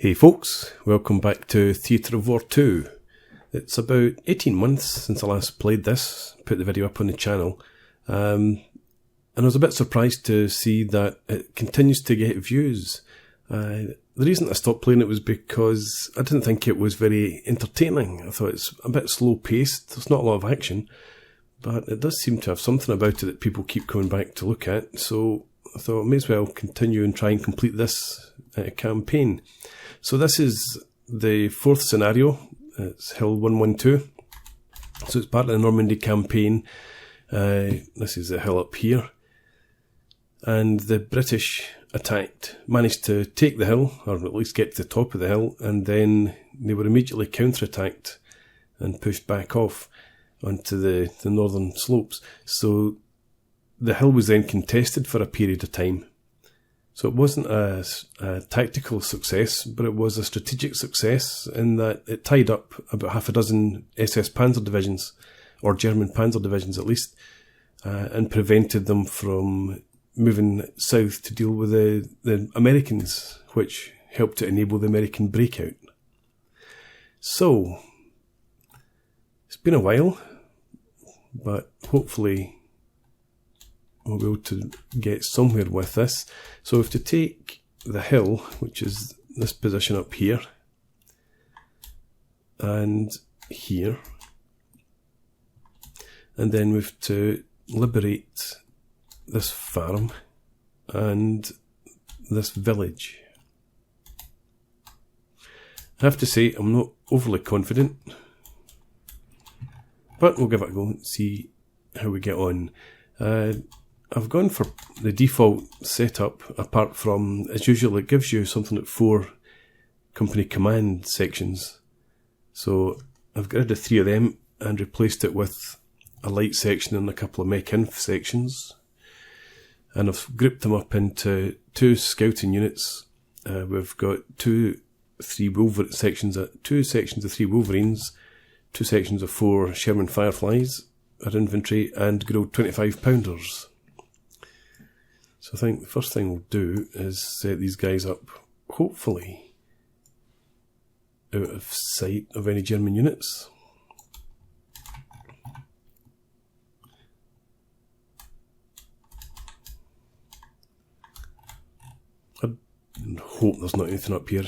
Hey folks, welcome back to Theatre of War 2. It's about 18 months since I last played this, put the video up on the channel, and I was a bit surprised to see that it continues to get views. The reason I stopped playing it was because I didn't think it was very entertaining. I thought it's a bit slow paced, there's not a lot of action, but it does seem to have something about it that people keep coming back to look at, so I thought I may as well continue and try and complete this campaign. So this is the fourth scenario. It's Hill 112. So it's part of the Normandy campaign. This is the hill up here. And the British managed to take the hill, or at least get to the top of the hill, and then they were immediately counterattacked and pushed back off onto the northern slopes. So the hill was then contested for a period of time. So it wasn't a tactical success, but it was a strategic success in that it tied up about half a dozen SS Panzer divisions, or German Panzer divisions at least, and prevented them from moving south to deal with the Americans, which helped to enable the American breakout. So, it's been a while, but hopefully we'll be able to get somewhere with this. So we have to take the hill, which is this position up here, and here, and then we have to liberate this farm and this village. I have to say I'm not overly confident, but we'll give it a go and see how we get on. I've gone for the default setup, apart from, as usual, it gives you something like 4 company command sections. So I've got rid of 3 of them and replaced it with a light section and a couple of mech inf sections. And I've grouped them up into 2 scouting units. We've got 2 sections of 3 Wolverines, 2 sections of 4 Sherman Fireflies, our infantry, and good old 25 pounders. So I think the first thing we'll do is set these guys up, hopefully out of sight of any German units. I hope there's not anything up here.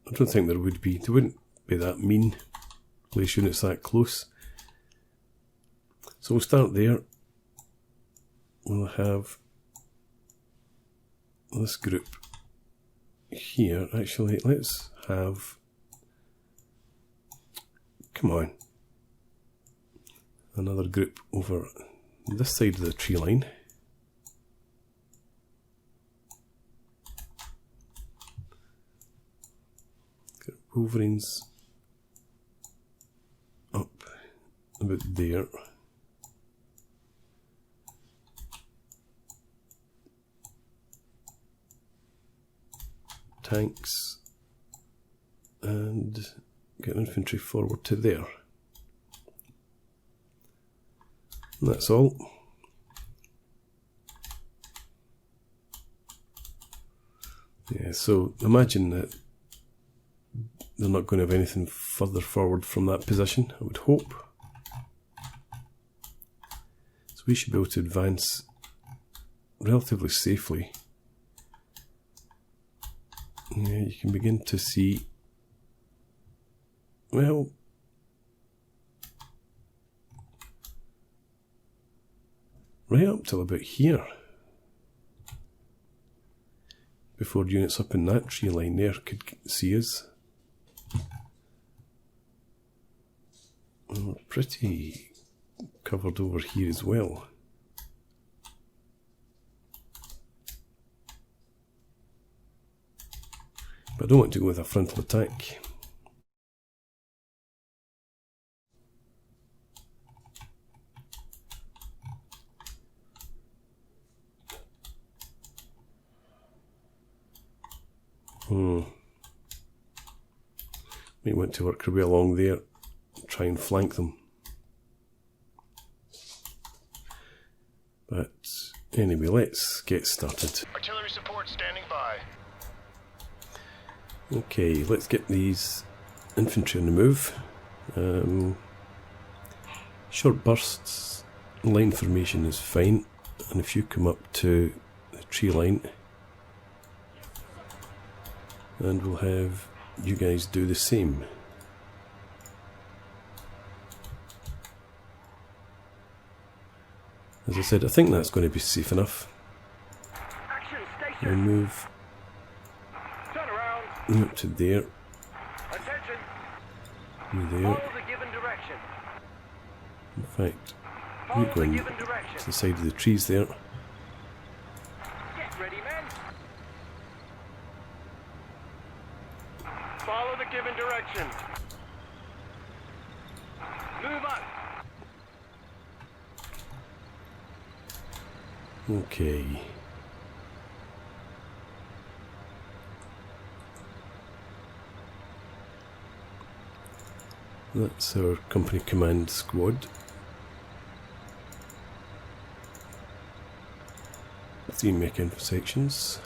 I don't think there would be. They wouldn't be that mean to place units that close. So we'll start there. We'll have this group here. Actually, let's have, come on, another group over this side of the tree line. Got Wolverines up about there. Tanks, and get infantry forward to there. And that's all. Yeah, so imagine that they're not going to have anything further forward from that position, I would hope. So we should be able to advance relatively safely. Yeah, you can begin to see, well, right up till about here, before units up in that tree line there could see us. We're pretty covered over here as well. But I don't want to go with a frontal attack. Might want to work our way along there, try and flank them. But anyway, let's get started. Artillery support standing by. Okay, let's get these infantry on the move. Short bursts, line formation is fine, and if you come up to the tree line, and we'll have you guys do the same. As I said, I think that's going to be safe enough. We'll move you up to there. You there. In fact, you go in to the side of the trees there. Get ready, men. Follow the given direction. Move on. Okay. That's our company command squad. 3 mech info sections.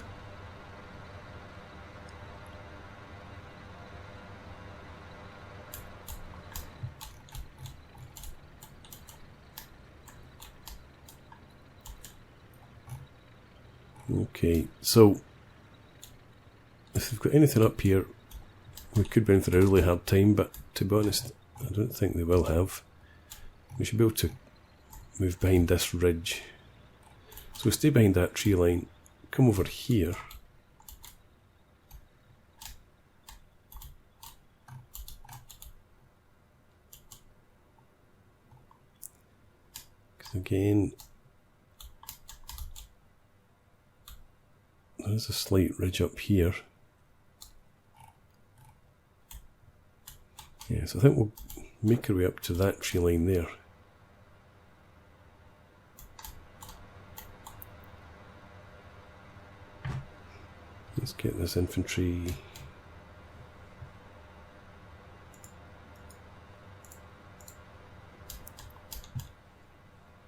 Okay, so if they've got anything up here, we could be in for a really hard time, but to be honest, I don't think they will have. We should be able to move behind this ridge. So stay behind that tree line, come over here. Because again, there's a slight ridge up here. Yes, I think we'll make our way up to that tree line there. Let's get this infantry.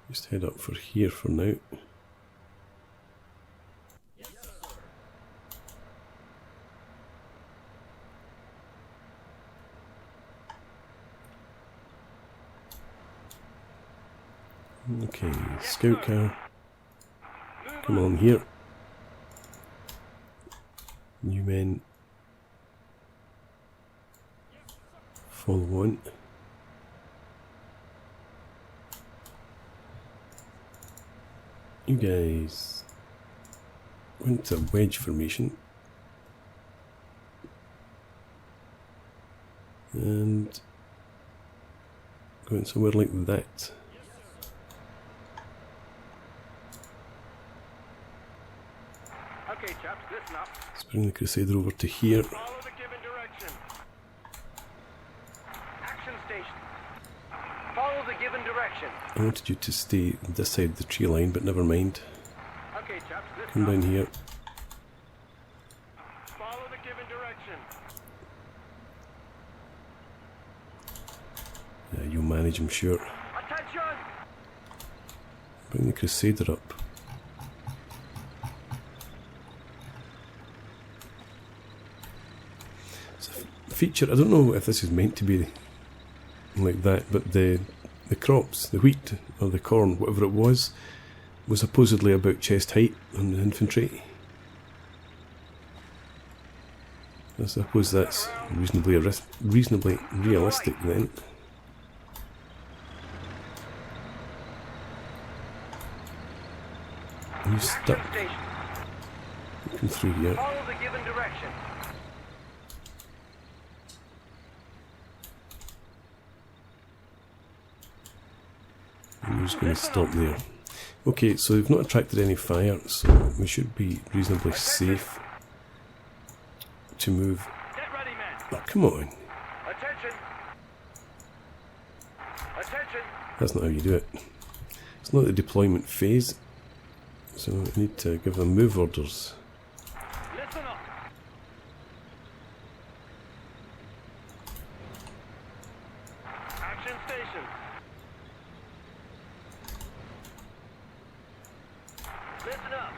Just head up for here for now. Okay, scout car, come along here. New men, follow on. You guys went to wedge formation and going somewhere like that. Okay, chaps, listen up. Let's bring the Crusader over to here. Follow the given direction. Action station. Follow the given direction. I wanted you to stay this side of the tree line, but never mind. Okay, chaps, listen Come up. down here. Follow the given direction. Yeah, you'll manage, I'm sure. Attention! Bring the Crusader up. Feature, I don't know if this is meant to be like that, but the crops, the wheat or the corn, whatever it was supposedly about chest height on the infantry. I suppose that's reasonably realistic then. Are you stuck? Action station. Looking through here. Follow the given direction. I'm just going to stop there. Okay, so we've not attracted any fire, so we should be reasonably safe to move. Get ready, men. Oh, come on. Attention. Attention. That's not how you do it. It's not the deployment phase, so I need to give them move orders. Listen up. Action station. Listen up.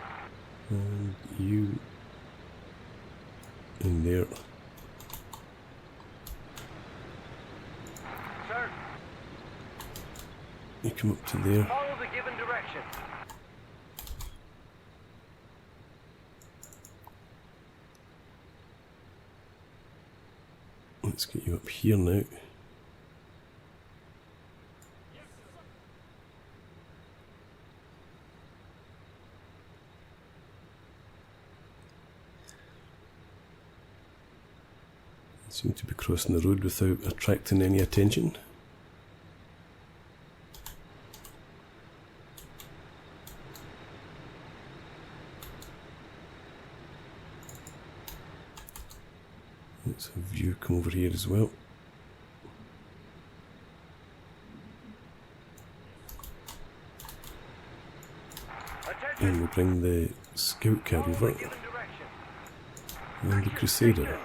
And you in there. come up to there. Follow the given direction. Let's get you up here now. Seem to be crossing the road without attracting any attention. Let's have you come over here as well. And we'll bring the scout car over and the Crusader.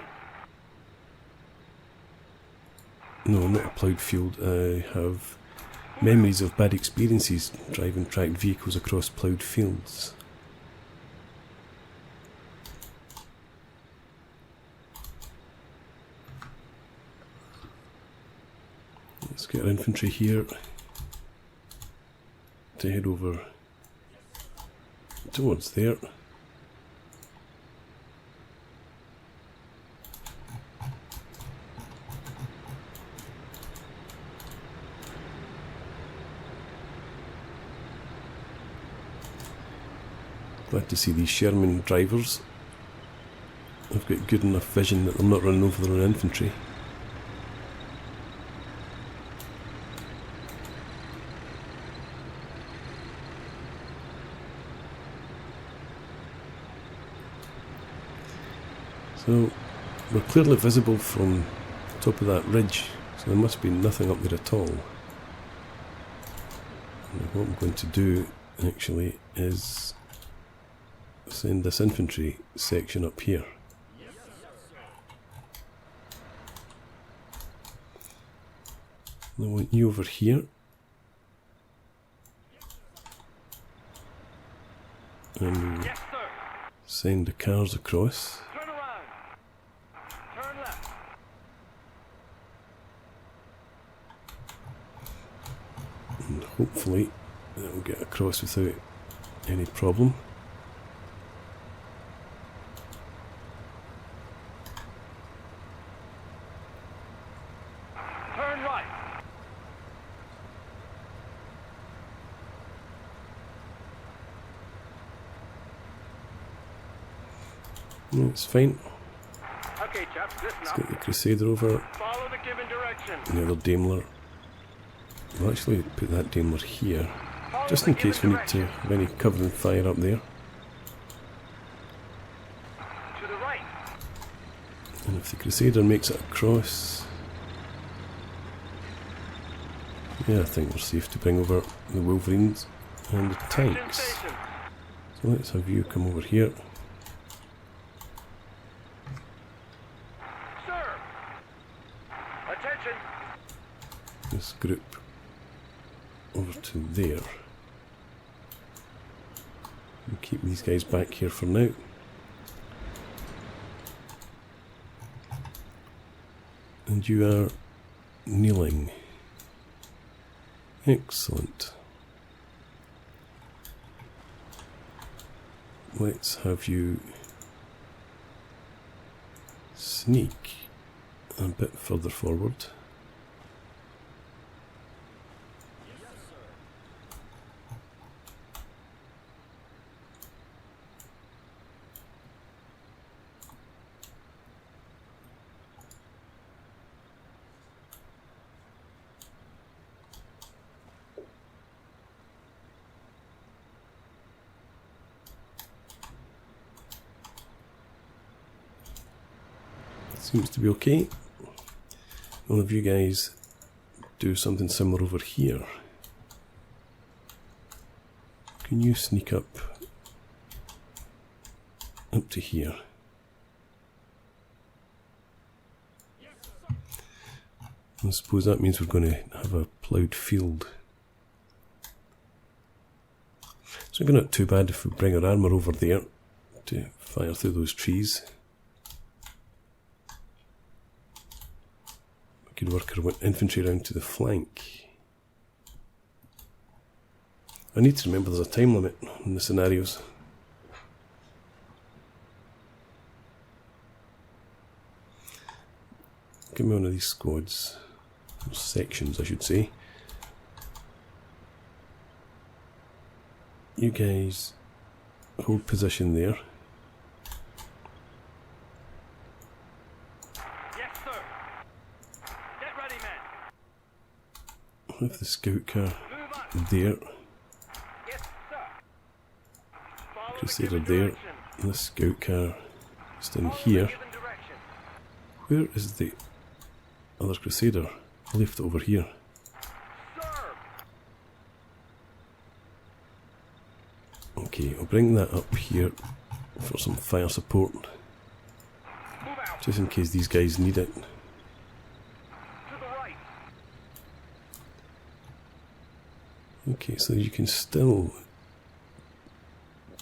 No, not a ploughed field. I have memories of bad experiences driving tracked vehicles across ploughed fields. Let's get our infantry here to head over towards there. Glad to see these Sherman drivers. I've got good enough vision that they're not running over their own infantry. So we're clearly visible from the top of that ridge, so there must be nothing up there at all. And what I'm going to do actually is send this infantry section up here. I want you over here. And Yes, sir. send the cars across. Turn around. Turn left. And hopefully that will get across without any problem. Turn right. No, it's fine. Okay, chaps, listen Let's up. get the Crusader over. Follow the given direction. And the other Daimler. We'll actually put that Daimler here, Follow just the in case we given need to direction. have any covering fire up there. To the right. And if the Crusader makes it across, yeah, I think we're safe to bring over the Wolverines and the tanks. Station. So let's have you come over here. Sir. Attention. This group over to there. We'll keep these guys back here for now. And you are kneeling. Excellent. Let's have you sneak a bit further forward. Seems to be okay. All of you guys do something similar over here. Can you sneak up to here? I suppose that means we're going to have a ploughed field. So it's not too bad if we bring our armour over there to fire through those trees. We could work our infantry around to the flank. I need to remember there's a time limit in the scenarios. Give me one of these squads, or sections I should say. You guys hold position there. Yes, sir. Get ready, men. Have the scout car Move on. there, Yes, sir. Follow the Crusader given there, direction. and the scout car just in Follow the here. given direction. Where is the other Crusader? I left it over here. Sir. Okay, I'll bring that up here for some fire support, Move out. just in case these guys need it. To the right. Okay, so you can still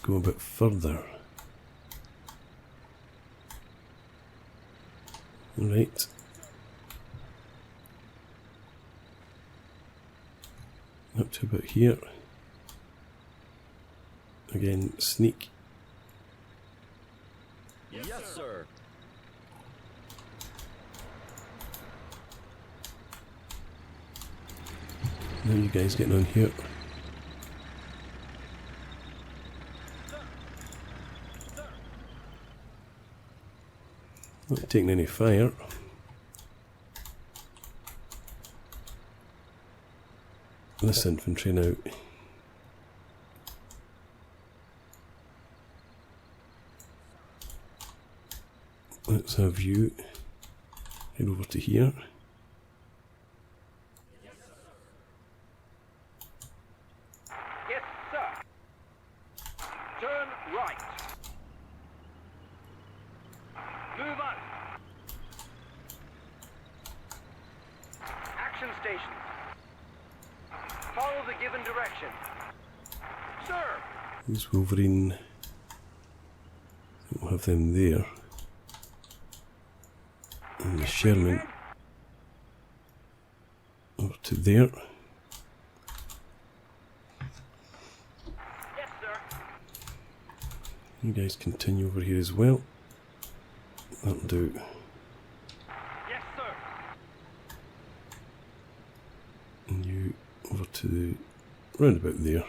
go a bit further. Right. Up to about here. Again, sneak. Yes, sir. Now you guys getting on here. Not taking any fire. This infantry now. Let's have you head over to here. Yes, sir. Turn right. Move on. Action stations. Follow the given direction. Sir. These Wolverine, we'll have them there. And the Sherman over to there. Yes, sir. You guys continue over here as well. That'll do. Yes, sir. And you over to the roundabout there.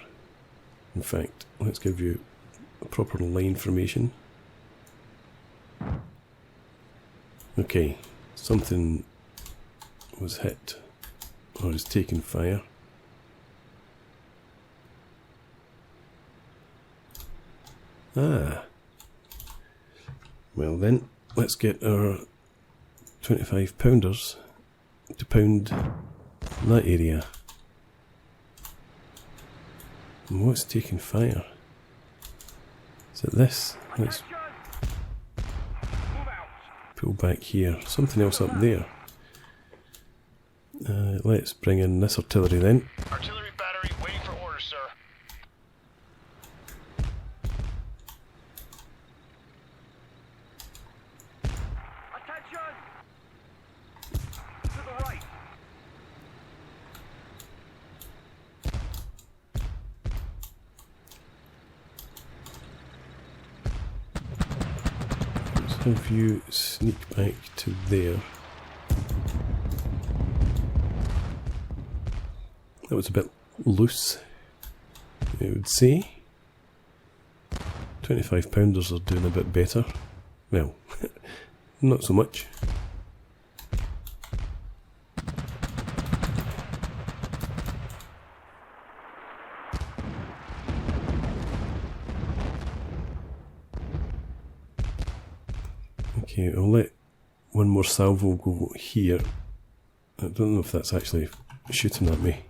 In fact, let's give you a proper line formation. Okay, something was hit or is taking fire. Ah. Well then, let's get our 25 pounders to pound that area. And what's taking fire? Is it this? Let's Attention. Move out. pull back here. Something else up there. Let's bring in this artillery then. Artillery battery waiting for orders, sir. Attention. To the right. Let's have you sneak back to there. That was a bit loose, I would say. 25 pounders are doing a bit better. Well, not so much. Okay, I'll let one more salvo go here. I don't know if that's actually shooting at me.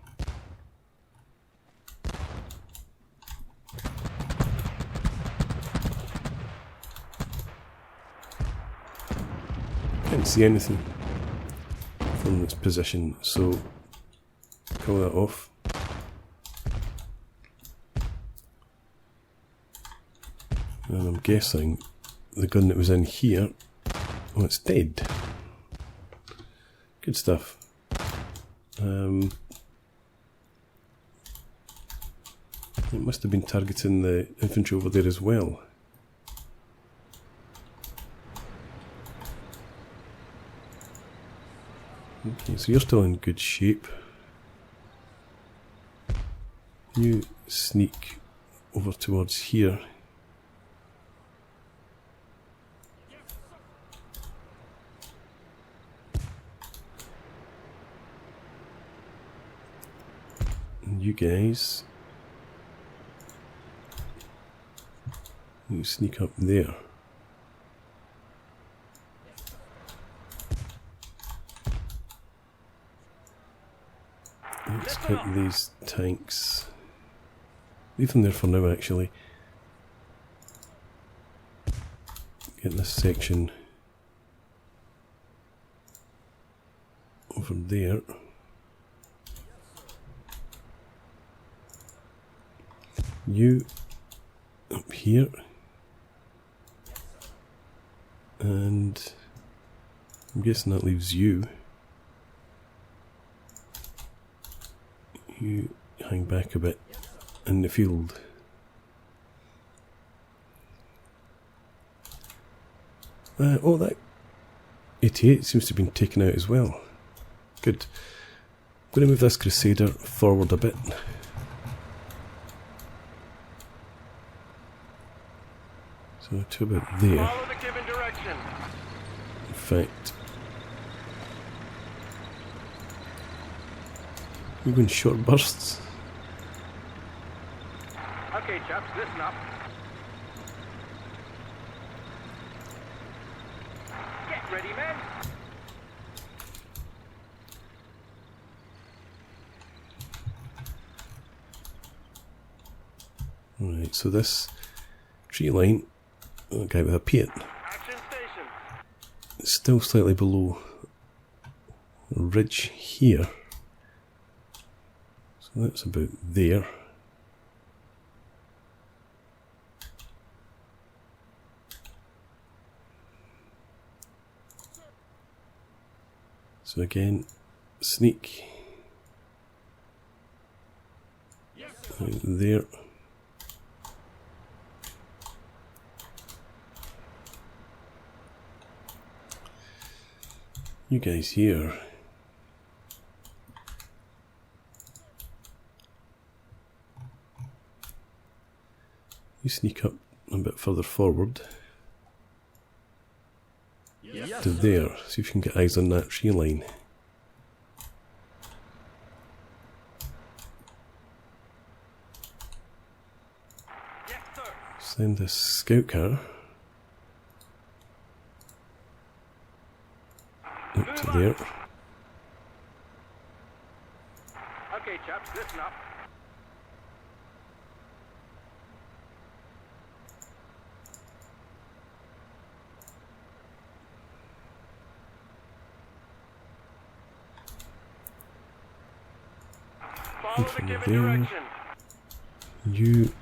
Can't see anything from this position, so call that off. And I'm guessing the gun that was in here, well, it's dead. Good stuff. It must have been targeting the infantry over there as well. Okay, so you're still in good shape. You sneak over towards here. And you guys, you sneak up there. Let's get these tanks. Leave them there for now, actually. Get this section over there. You up here. And I'm guessing that leaves you. You hang back a bit in the field. Oh, that 88 seems to have been taken out as well. Good. I'm going to move this Crusader forward a bit. So to about there. Follow the given direction. In fact, we're going short bursts. Okay, chaps, listen up. Get ready, men. Alright, so this tree line, okay, with a piet, Action station. it's still slightly below a ridge here. So that's about there. So again, sneak right there. You guys here. You sneak up a bit further forward to there. See if you can get eyes on that tree line. Yes, sir. Send this scout car up to there. Okay, chaps, listen up. Follow the from given there. direction. You,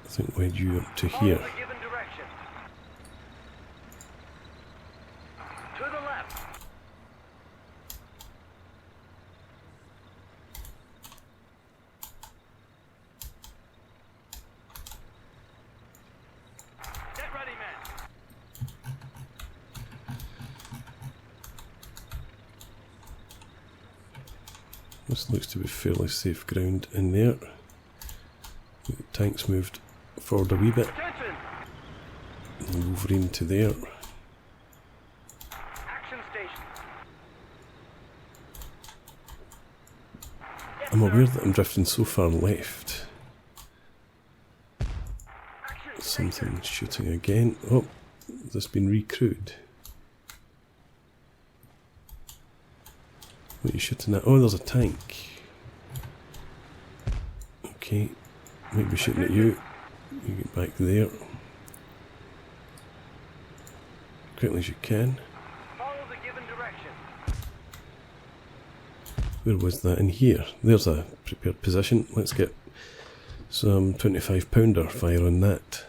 I think, where'd you up to Follow here? the given direction. To the left. Get ready, men. This looks to be fairly safe ground in there. The tanks moved forward a wee bit. Attention. And Wolverine to there. Action station. Yes, I'm sir. aware that I'm drifting so far left. Action Something shooting again. Oh, has this been recrewed? What are you shooting at? Oh, there's a tank. Okay, might be shooting at you. You get back there. Quickly as you can. Follow the given direction. Where was that? In here. There's a prepared position. Let's get some 25 pounder fire on that.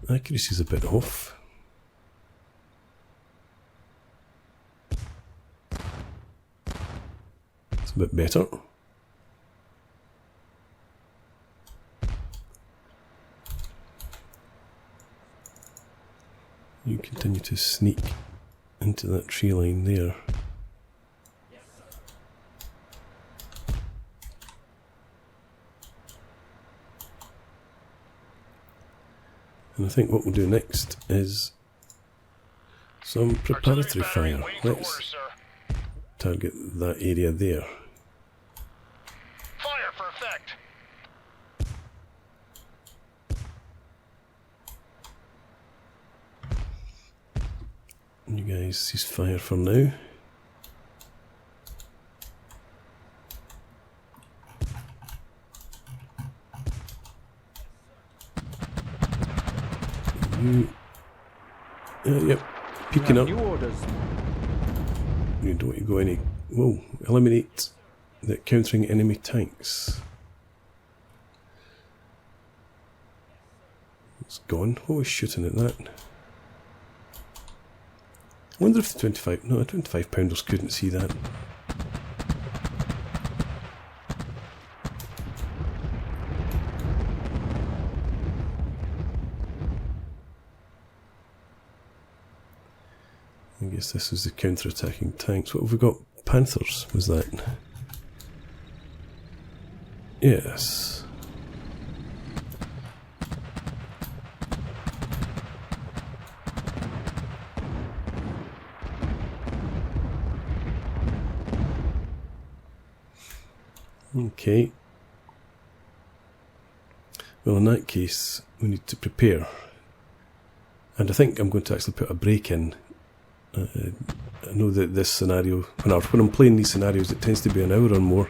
Accuracy's a bit off. It's a bit better. You continue to sneak into that tree line there. And I think what we'll do next is some preparatory fire. Let's target that area there. Fire for effect. You guys cease fire for now. Yep, peeking up. You don't want to go any. Whoa, eliminate the countering enemy tanks. It's gone. What was shooting at that? I wonder if the 25 pounders couldn't see that. I guess this was the counter-attacking tanks. What have we got? Panthers, was that? Yes. Okay. Well, in that case, we need to prepare. And I think I'm going to actually put a break in. I know that this scenario, when I'm playing these scenarios, it tends to be an hour or more.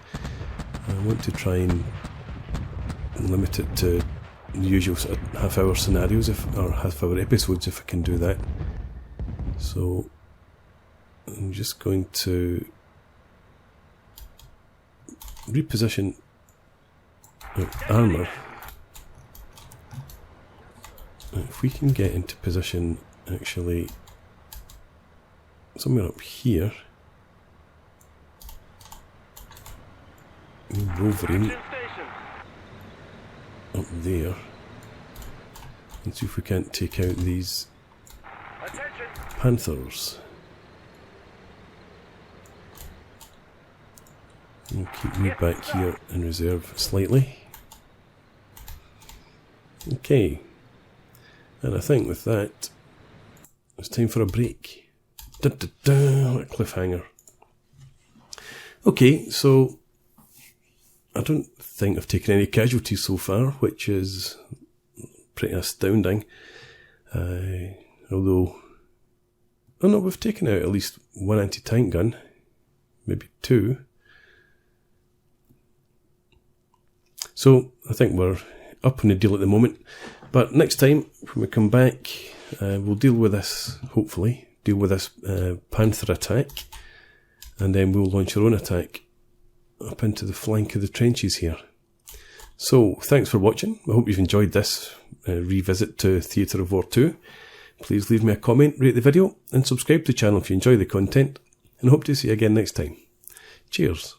I want to try and limit it to the usual sort of half-hour scenarios, or half-hour episodes, if I can do that. So I'm just going to reposition armour. If we can get into position, actually, somewhere up here. Wolverine up there. And see if we can't take out these Panthers. And keep me back here in reserve slightly. Okay. And I think with that, it's time for a break. What a cliffhanger. Okay, so I don't think I've taken any casualties so far, which is pretty astounding. Although, oh no, we've taken out at least one anti-tank gun, maybe two. So I think we're up on the deal at the moment. But next time, when we come back, we'll deal with this, hopefully. Deal with this Panther attack, and then we'll launch our own attack up into the flank of the trenches here. So, thanks for watching. I hope you've enjoyed this revisit to Theatre of War 2. Please leave me a comment, rate the video, and subscribe to the channel if you enjoy the content, and hope to see you again next time. Cheers.